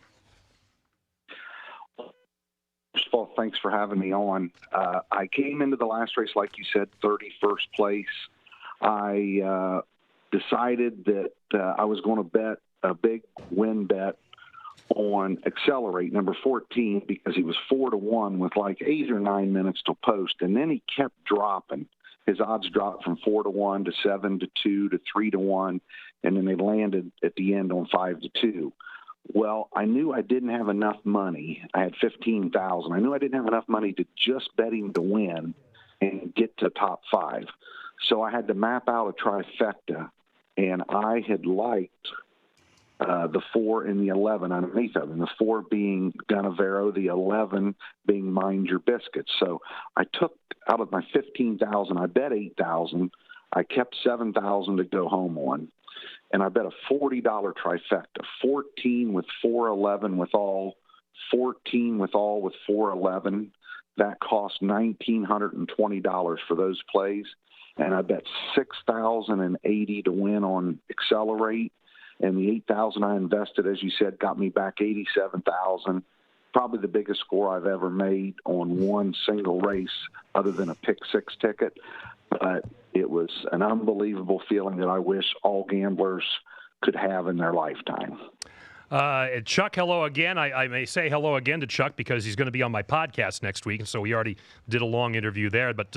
First of all, thanks for having me on. I came into the last race, like you said, 31st place. I decided that I was going to bet a big win bet on Accelerate, number 14, because he was 4-1 with like 8 or 9 minutes to post, and then he kept dropping. His odds dropped from 4-1 to 7-2 to 3-1, and then they landed at the end on 5-2. Well, I knew I didn't have enough money. I had $15,000. I knew I didn't have enough money to just bet him to win and get to top 5. So I had to map out a trifecta, and I had liked the 4 and the 11 underneath of them, the 4 being Gunnavero, the 11 being Mind Your Biscuits. So I took out of my $15,000, I bet $8,000. I kept $7,000 to go home on, and I bet a $40 trifecta, 14 with 411 with all, 14 with all with 411. That cost $1,920 for those plays, and I bet $6,080 to win on Accelerate. And the $8,000 I invested, as you said, got me back $87,000. Probably the biggest score I've ever made on one single race, other than a pick 6 ticket. But it was an unbelievable feeling that I wish all gamblers could have in their lifetime. Chuck, hello again. I may say hello again to Chuck because he's going to be on my podcast next week, and so we already did a long interview there. But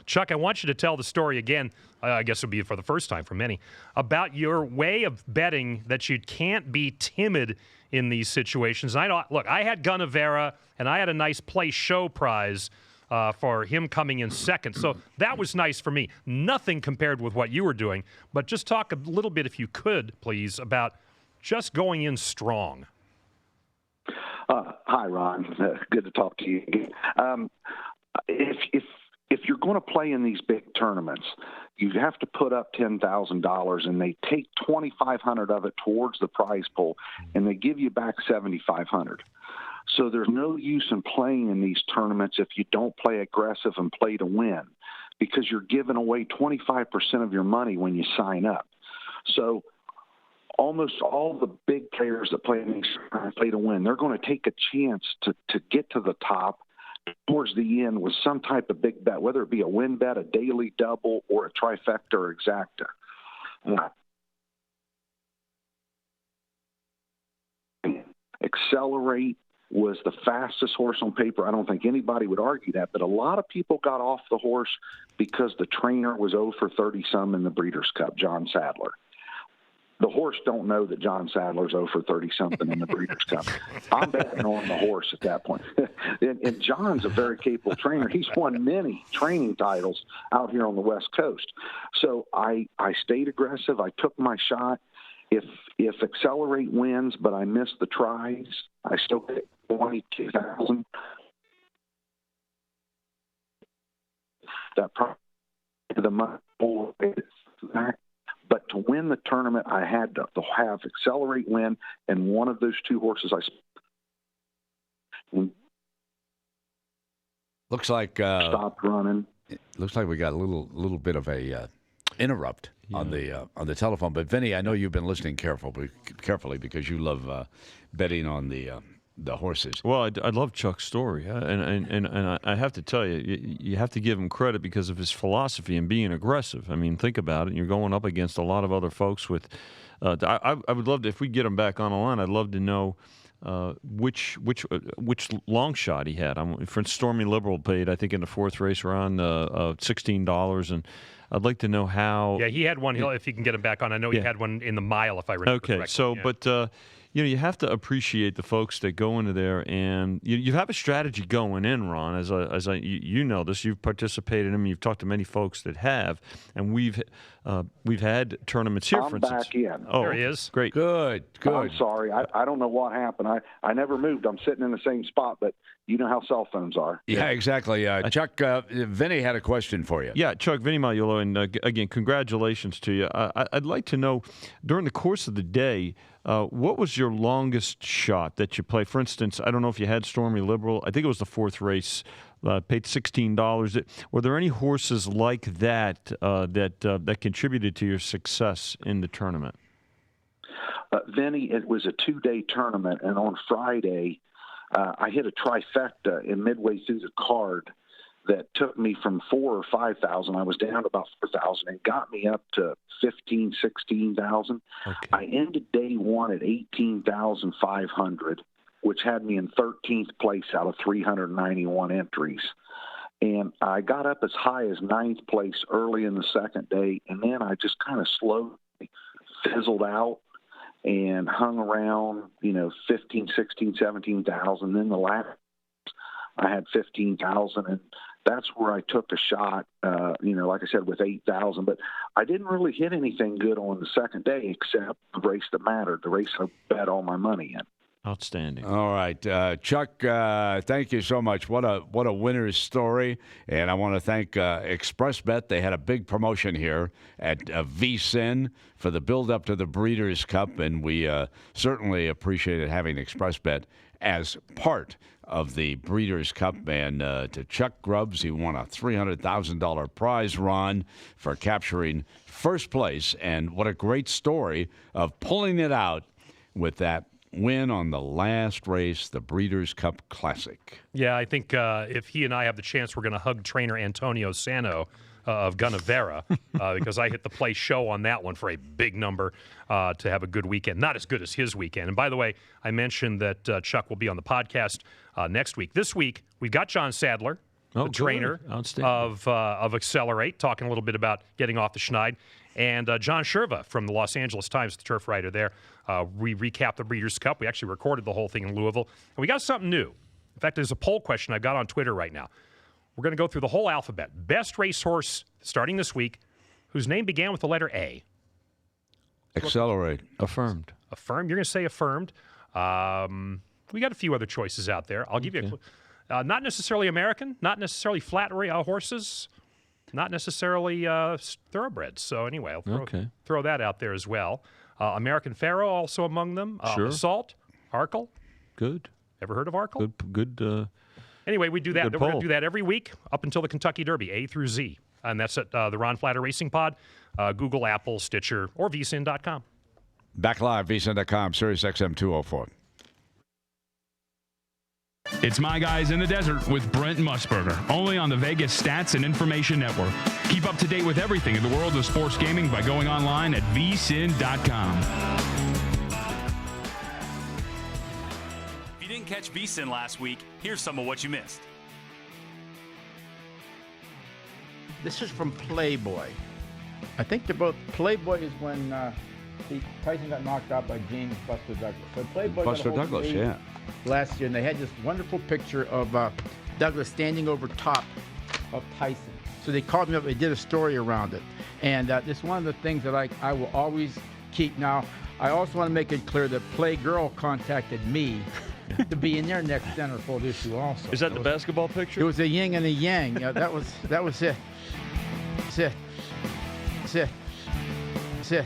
Chuck, I want you to tell the story again. I guess it would be for the first time for many, about your way of betting that you can't be timid in these situations. I had Gunnavera, and I had a nice play show prize for him coming in second. So that was nice for me. Nothing compared with what you were doing, but just talk a little bit, if you could, please, about just going in strong. Hi, Ron. Good to talk to you again. If you're going to play in these big tournaments, you have to put up $10,000, and they take $2,500 of it towards the prize pool, and they give you back $7,500. So there's no use in playing in these tournaments if you don't play aggressive and play to win, because you're giving away 25% of your money when you sign up. So almost all the big players that play in these tournaments play to win. They're going to take a chance to get to the top towards the end with some type of big bet, whether it be a win bet, a daily double, or a trifecta or exacta. Accelerate was the fastest horse on paper. I don't think anybody would argue that, but a lot of people got off the horse because the trainer was 0 for 30-some in the Breeders' Cup, John Sadler. The horse don't know that John Sadler's 0 for 30-something in the Breeders' Cup. I'm betting on the horse at that point. And John's a very capable trainer. He's won many training titles out here on the West Coast. So I stayed aggressive. I took my shot. If Accelerate wins, but I miss the tries, I still get $22,000. That probably the money more back. But to win the tournament, I had to have Accelerate win, and one of those two horses looks like stopped running. It looks like we got a little bit of a interrupt on the telephone. But Vinny, I know you've been listening carefully because you love betting on the the horses. Well, I love Chuck's story, and I have to tell you, you have to give him credit because of his philosophy and being aggressive. I mean, think about it. You're going up against a lot of other folks with. I would love to, if we get him back on the line, I'd love to know which long shot he had. For instance, Stormy Liberal paid, I think, in the fourth race around $16, and I'd like to know how. Yeah, he had one. If he can get him back on, I know he had one in the mile, if I remember correctly. So, yeah. but you have to appreciate the folks that go into there, and you have a strategy going in, Ron. As you know this, you've participated in them. You've talked to many folks that have, and we've had tournaments here. For instance, back in. Oh, there he is. Great. Good. I'm sorry. I don't know what happened. I never moved. I'm sitting in the same spot, but you know how cell phones are. Yeah, exactly. Chuck, Vinny had a question for you. Yeah, Chuck, Vinny Magliulo, and again, congratulations to you. I'd like to know, during the course of the day, what was your longest shot that you played? For instance, I don't know if you had Stormy Liberal. I think it was the fourth race. Paid $16. Were there any horses like that that contributed to your success in the tournament? Vinny, it was a 2-day tournament, and on Friday, I hit a trifecta in Midway through the card that took me from 4,000 or 5,000. I was down to about 4,000 and got me up to 15,000, 16,000. Okay. I ended day one at 18,500, which had me in 13th place out of 391 entries. And I got up as high as 9th place early in the second day, and then I just kind of slowly fizzled out and hung around, 15, 16, 17,000. Then the last, I had 15,000, and that's where I took a shot, like I said, with 8,000. But I didn't really hit anything good on the second day except the race that mattered, the race I bet all my money in. Outstanding. All right, Chuck. Thank you so much. What a winner's story, and I want to thank ExpressBet. They had a big promotion here at VSiN for the build-up to the Breeders' Cup, and we certainly appreciated having ExpressBet as part of the Breeders' Cup. And to Chuck Grubbs, he won a $300,000 prize, Ron, for capturing first place. And what a great story of pulling it out with that win on the last race, the Breeders' Cup Classic. Yeah, I think if he and I have the chance, we're going to hug trainer Antonio Sano of Gunnavera because I hit the play show on that one for a big number to have a good weekend. Not as good as his weekend. And by the way, I mentioned that Chuck will be on the podcast next week. This week, we've got John Sadler, the trainer of Accelerate, talking a little bit about getting off the schneid. And John Sherva from the Los Angeles Times, the turf writer there. We recapped the Breeders' Cup. We actually recorded the whole thing in Louisville. And we got something new. In fact, there's a poll question I've got on Twitter right now. We're going to go through the whole alphabet. Best racehorse starting this week whose name began with the letter A. Accelerate. Affirmed. Affirmed. You're going to say affirmed. We got a few other choices out there. I'll give you a clue. Not necessarily American, not necessarily flat horses, not necessarily thoroughbreds. So anyway, I'll throw that out there as well. American Pharaoh also among them. Sure. Assault, Arkle. Good. Ever heard of Arkle? Good. Anyway, we do that. Good We're going poll. to do that every week up until the Kentucky Derby, A through Z. And that's at the Ron Flatter Racing Pod, Google, Apple, Stitcher, or vsin.com. Back live, vsin.com, Sirius XM 204. It's My Guys in the Desert with Brent Musburger, only on the Vegas Stats and Information Network. Keep up to date with everything in the world of sports gaming by going online at vsin.com. If you didn't catch VSiN last week, here's some of what you missed. This is from Playboy. I think they're both. Playboy is when Tyson got knocked out by James Buster Douglas. So Playboy Buster got a hold of Douglas, me yeah. last year, and they had this wonderful picture of Douglas standing over top of Tyson. So they called me up. They did a story around it, and this is one of the things that I will always keep. Now, I also want to make it clear that Playgirl contacted me to be in their next centerfold issue also. Is that the basketball picture? It was a yin and a yang. That was it. That's it. That's it. That's it.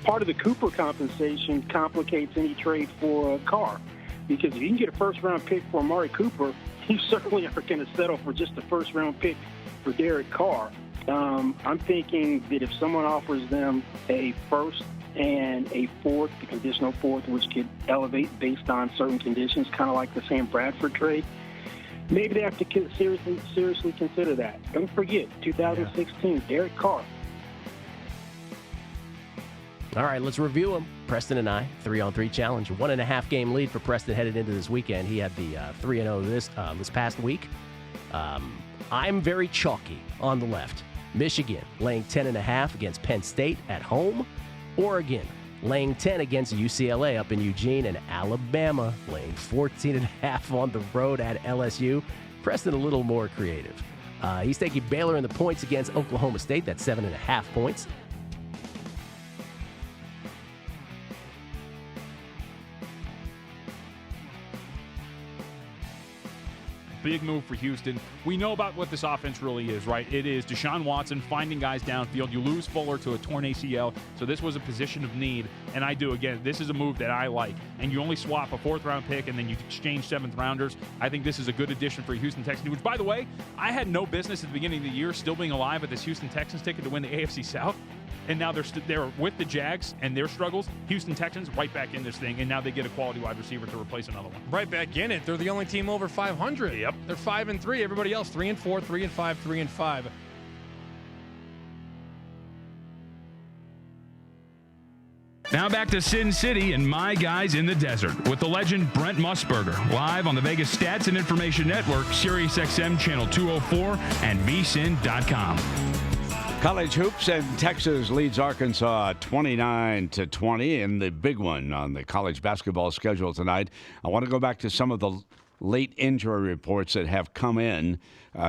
Part of the Cooper compensation complicates any trade for a car, because if you can get a first-round pick for Amari Cooper, you certainly aren't going to settle for just a first-round pick for Derek Carr. I'm thinking that if someone offers them a first and a fourth, the conditional fourth, which could elevate based on certain conditions, kind of like the Sam Bradford trade. Maybe they have to seriously consider that. Don't forget, 2016, Derek Carr. All right, let's review them. Preston and I, 3-on-3 challenge. 1.5 game lead for Preston headed into this weekend. He had the 3-0 this past week. I'm very chalky on the left. Michigan laying 10.5 against Penn State at home. Oregon laying 10 against UCLA up in Eugene, and Alabama laying 14.5 on the road at LSU. Preston a little more creative. He's taking Baylor in the points against Oklahoma State. That's 7.5 points. Big move for Houston. We know about what this offense really is, right? It is Deshaun Watson finding guys downfield. You lose Fuller to a torn ACL, so this was a position of need. And this is a move that I like. And you only swap a 4th-round pick, and then you exchange 7th-rounders. I think this is a good addition for Houston Texans, which, by the way, I had no business at the beginning of the year still being alive at this Houston Texans ticket to win the AFC South. And now they're with the Jags and their struggles. Houston Texans right back in this thing, and now they get a quality wide receiver to replace another one. Right back in it. They're the only team over 500. Yep. They're 5-3. Everybody else 3-4, 3-5, 3-5. Now back to Sin City and My Guys in the Desert with the legend Brent Musburger, live on the Vegas Stats and Information Network, SiriusXM Channel 204, and vsin.com. College hoops, and Texas leads Arkansas 29-20 in the big one on the college basketball schedule tonight. I want to go back to some of the late injury reports that have come in.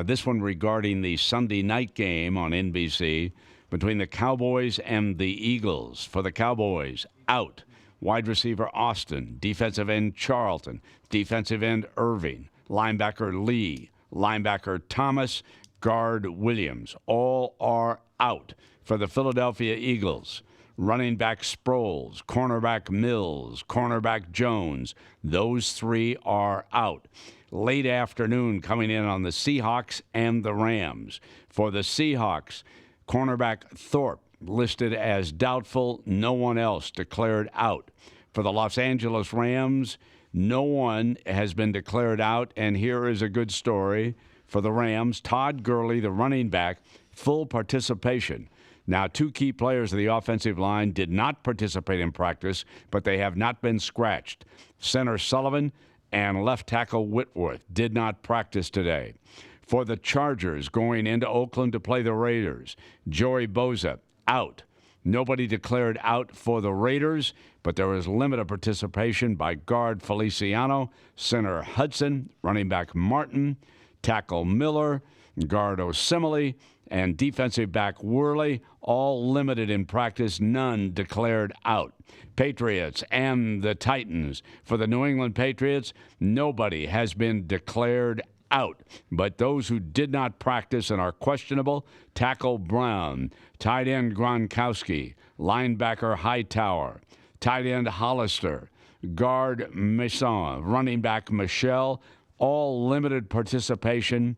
This one regarding the Sunday night game on NBC between the Cowboys and the Eagles. For the Cowboys, out. Wide receiver Austin, defensive end Charlton, defensive end Irving, linebacker Lee, linebacker Thomas, guard Williams. All are out for the Philadelphia Eagles. Running back Sproles, cornerback Mills, cornerback Jones. Those 3 are out. Late afternoon coming in on the Seahawks and the Rams. For the Seahawks, cornerback Thorpe listed as doubtful. No one else declared out. For the Los Angeles Rams, no one has been declared out. And here is a good story. For the Rams, Todd Gurley, the running back, full participation. Now, 2 key players of the offensive line did not participate in practice, but they have not been scratched. Center Sullivan and left tackle Whitworth did not practice today. For the Chargers going into Oakland to play the Raiders, Joey Bosa out. Nobody declared out for the Raiders, but there was limited participation by guard Feliciano, center Hudson, running back Martin, tackle Miller, guard Osimile, and defensive back Worley, all limited in practice, none declared out. Patriots and the Titans. For the New England Patriots, nobody has been declared out. But those who did not practice and are questionable, tackle Brown, tight end Gronkowski, linebacker Hightower, tight end Hollister, guard Masson, running back Michelle, all limited participation,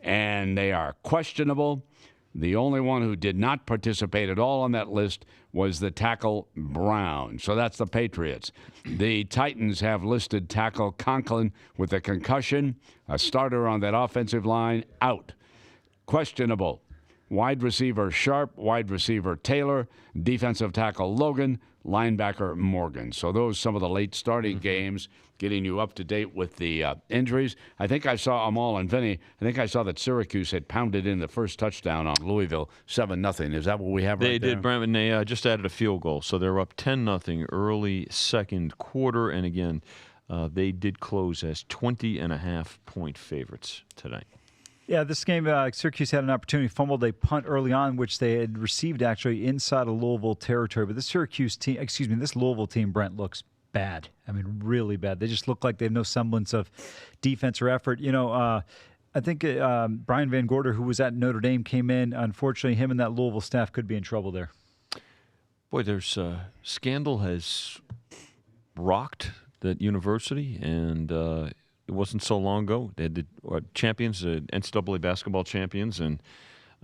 and they are questionable. The only one who did not participate at all on that list was the tackle Brown. So that's the Patriots. The Titans have listed tackle Conklin with a concussion, a starter on that offensive line, out. Questionable. Wide receiver Sharp, wide receiver Taylor, defensive tackle Logan, linebacker Morgan. So those some of the late starting games, getting you up to date with the injuries. I think I saw Amal and Vinny. I think I saw that Syracuse had pounded in the first touchdown on Louisville, 7-0. Is that what we have right there? They did, Brent, and they just added a field goal. So they're up 10-0 early second quarter. And again, they did close as 20.5-point favorites tonight. Yeah, this game, Syracuse had an opportunity, fumbled a punt early on, which they had received actually inside of Louisville territory. But this this Louisville team, Brent, looks bad. I mean, really bad. They just look like they have no semblance of defense or effort. You know, I think Brian Van Gorder, who was at Notre Dame, came in. Unfortunately, him and that Louisville staff could be in trouble there. Boy, there's scandal has rocked that university, and it wasn't so long ago. They had the champions, NCAA basketball champions, and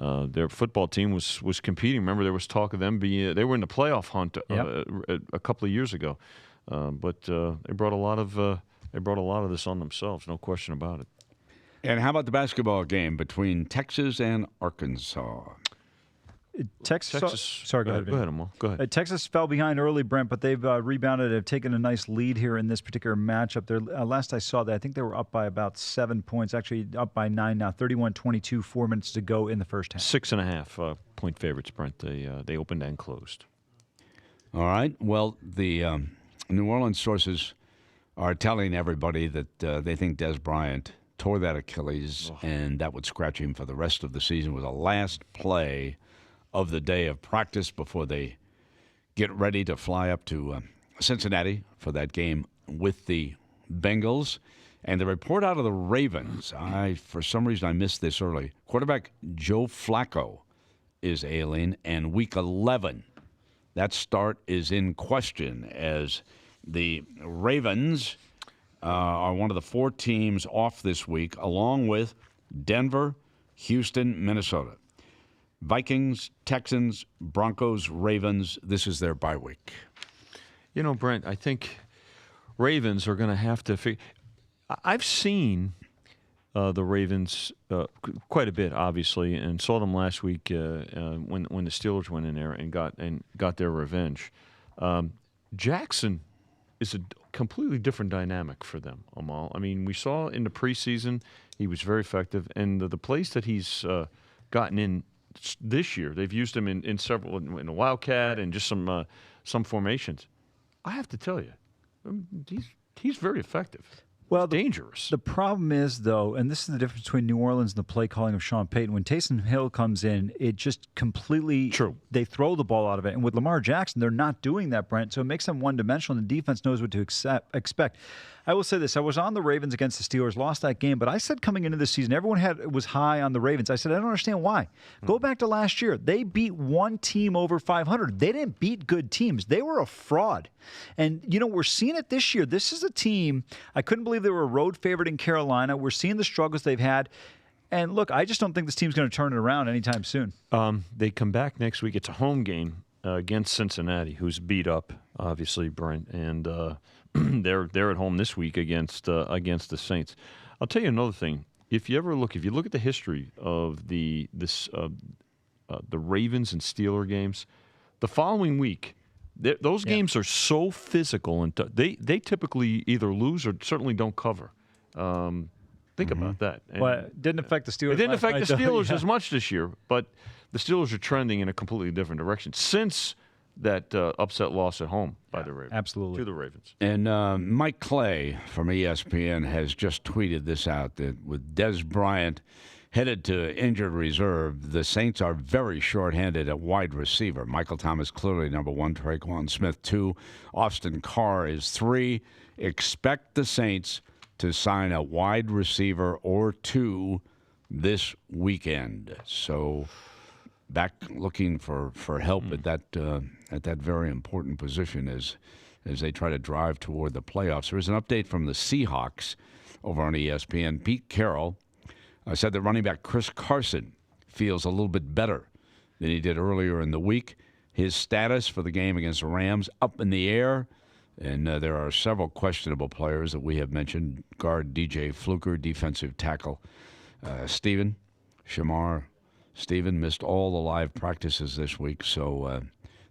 Their football team was competing. Remember, there was talk of them they were in the playoff hunt a couple of years ago, but they brought a lot of this on themselves. No question about it. And how about the basketball game between Texas and Arkansas? Texas. Sorry, go ahead. Go ahead, Amal. Go ahead. Texas fell behind early, Brent, but they've rebounded. Have taken a nice lead here in this particular matchup. Last I saw that, I think they were up by about 7 points. Actually, up by 9 now. 31-22. 4 minutes to go in the first half. 6.5 point favorites, Brent. They opened and closed. All right. Well, the New Orleans sources are telling everybody that they think Des Bryant tore that Achilles, and that would scratch him for the rest of the season. With the last play of the day of practice before they get ready to fly up to Cincinnati for that game with the Bengals. And the report out of the Ravens, for some reason I missed this early. Quarterback Joe Flacco is ailing, and Week 11, that start is in question as the Ravens are one of the 4 teams off this week, along with Denver, Houston, Minnesota. Vikings, Texans, Broncos, Ravens, this is their bye week. You know, Brent, I think Ravens are going to have to figure. I've seen the Ravens quite a bit, obviously, and saw them last week when the Steelers went in there and got their revenge. Jackson is a completely different dynamic for them, Amal. I mean, we saw in the preseason he was very effective, and the plays that he's gotten in this year, they've used him in several, in a Wildcat and just some formations. I have to tell you, he's very effective. Well, dangerous. The problem is, though, and this is the difference between New Orleans and the play calling of Sean Payton. When Taysom Hill comes in, it just completely true. They throw the ball out of it. And with Lamar Jackson, they're not doing that, Brent. So it makes them one-dimensional, and the defense knows what to expect. I will say this. I was on the Ravens against the Steelers, lost that game, but I said coming into this season, everyone was high on the Ravens. I said, I don't understand why. Go back to last year. They beat one team over 500. They didn't beat good teams. They were a fraud. And, we're seeing it this year. This is a team, I couldn't believe they were a road favorite in Carolina. We're seeing the struggles they've had. And, look, I just don't think this team's going to turn it around anytime soon. They come back next week. It's a home game against Cincinnati, who's beat up, obviously, Brent, and they're at home this week against the Saints. I'll tell you another thing. If you look at the history of the Ravens and Steeler games, the following week, those games are so physical, and they typically either lose or certainly don't cover. Think about that. Well, it didn't affect the Steelers. It didn't affect the Steelers as much this year, but the Steelers are trending in a completely different direction since that upset loss at home by the Ravens. Absolutely. To the Ravens. And Mike Clay from ESPN has just tweeted this out, that with Des Bryant headed to injured reserve, the Saints are very short-handed at wide receiver. Michael Thomas clearly number 1, Traquan Smith 2, Austin Carr is 3. Expect the Saints to sign a wide receiver or 2 this weekend. So back looking for help at that very important position as they try to drive toward the playoffs. There is an update from the Seahawks over on ESPN. Pete Carroll said that running back Chris Carson feels a little bit better than he did earlier in the week. His status for the game against the Rams up in the air, and there are several questionable players that we have mentioned. Guard DJ Fluker, defensive tackle Steven Shamar. Steven missed all the live practices this week, so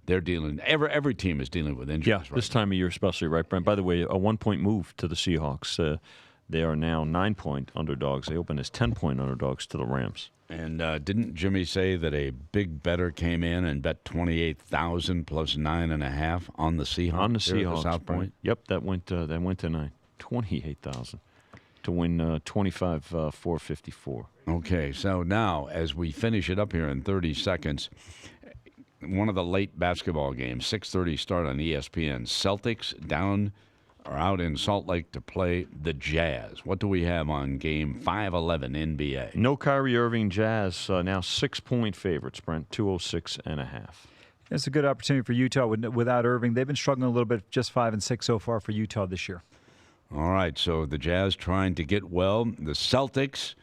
they're dealing. Every team is dealing with injuries. Yeah, this time of year especially, right, Brent? By the way, a 1-point move to the Seahawks. They are now 9-point underdogs. They open as 10-point underdogs to the Rams. And didn't Jimmy say that a big bettor came in and bet $28,000 plus 9.5 on the Seahawks? On the Seahawks, South Point. Yep, that went to 9. $28,000 to win 454. Okay, so now as we finish it up here in 30 seconds, one of the late basketball games, 6:30 start on ESPN. Celtics are out in Salt Lake to play the Jazz. What do we have on game 511 NBA? No Kyrie Irving. Jazz now 6-point favorites, Brent, 206.5. It's a good opportunity for Utah without Irving. They've been struggling a little bit, just 5-6 so far for Utah this year. All right, so the Jazz trying to get well. The Celtics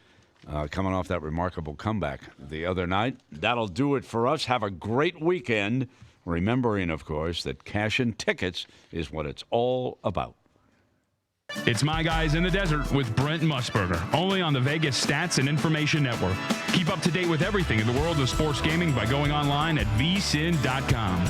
coming off that remarkable comeback the other night. That'll do it for us. Have a great weekend. Remembering, of course, that cash and tickets is what it's all about. It's My Guys in the Desert with Brent Musburger, only on the Vegas Stats and Information Network. Keep up to date with everything in the world of sports gaming by going online at vsin.com.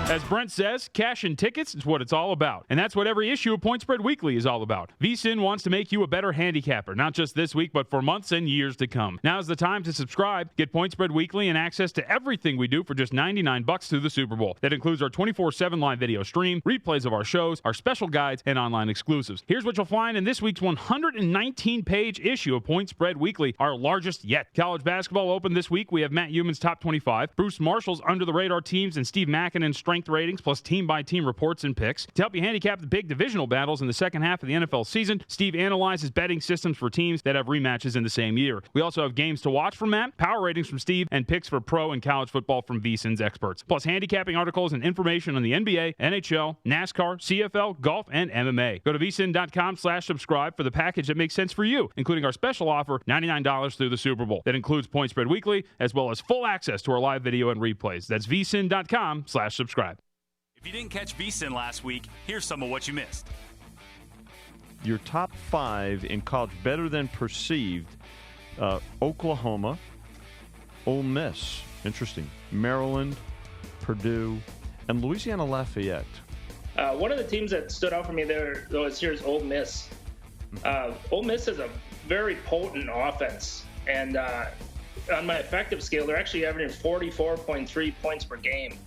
As Brent says, cash and tickets is what it's all about. And that's what every issue of Point Spread Weekly is all about. VSiN wants to make you a better handicapper, not just this week, but for months and years to come. Now's the time to subscribe. Get Point Spread Weekly and access to everything we do for just $99 through the Super Bowl. That includes our 24/7 live video stream, replays of our shows, our special guides, and online exclusives. Here's what you'll find in this week's 119-page issue of Point Spread Weekly, our largest yet. College basketball open this week. We have Matt Human's top 25, Bruce Marshall's under-the-radar teams, and Steve Makinen's strength ratings, plus team-by-team reports and picks. To help you handicap the big divisional battles in the second half of the NFL season, Steve analyzes betting systems for teams that have rematches in the same year. We also have games to watch from Matt, power ratings from Steve, and picks for pro and college football from VSiN's experts. Plus handicapping articles and information on the NBA, NHL, NASCAR, CFL, golf, and MMA. Go to vsin.com/subscribe for the package that makes sense for you, including our special offer, $99 through the Super Bowl. That includes Point Spread Weekly, as well as full access to our live video and replays. That's vsin.com/subscribe. If you didn't catch VSiN last week, here's some of what you missed. Your top 5 in college better than perceived: Oklahoma, Ole Miss, interesting, Maryland, Purdue, and Louisiana Lafayette. One of the teams that stood out for me there, though, is here's Ole Miss. Ole Miss is a very potent offense, and on my effective scale, they're actually averaging 44.3 points per game.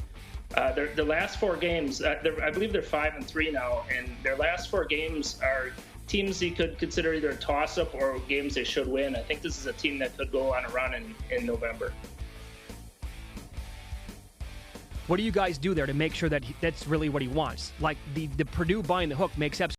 The last 4 games, I believe they're 5-3 now, and their last 4 games are teams you could consider either a toss-up or games they should win. I think this is a team that could go on a run in November. What do you guys do there to make sure that that's really what he wants? Like the Purdue buying the hook makes absolutely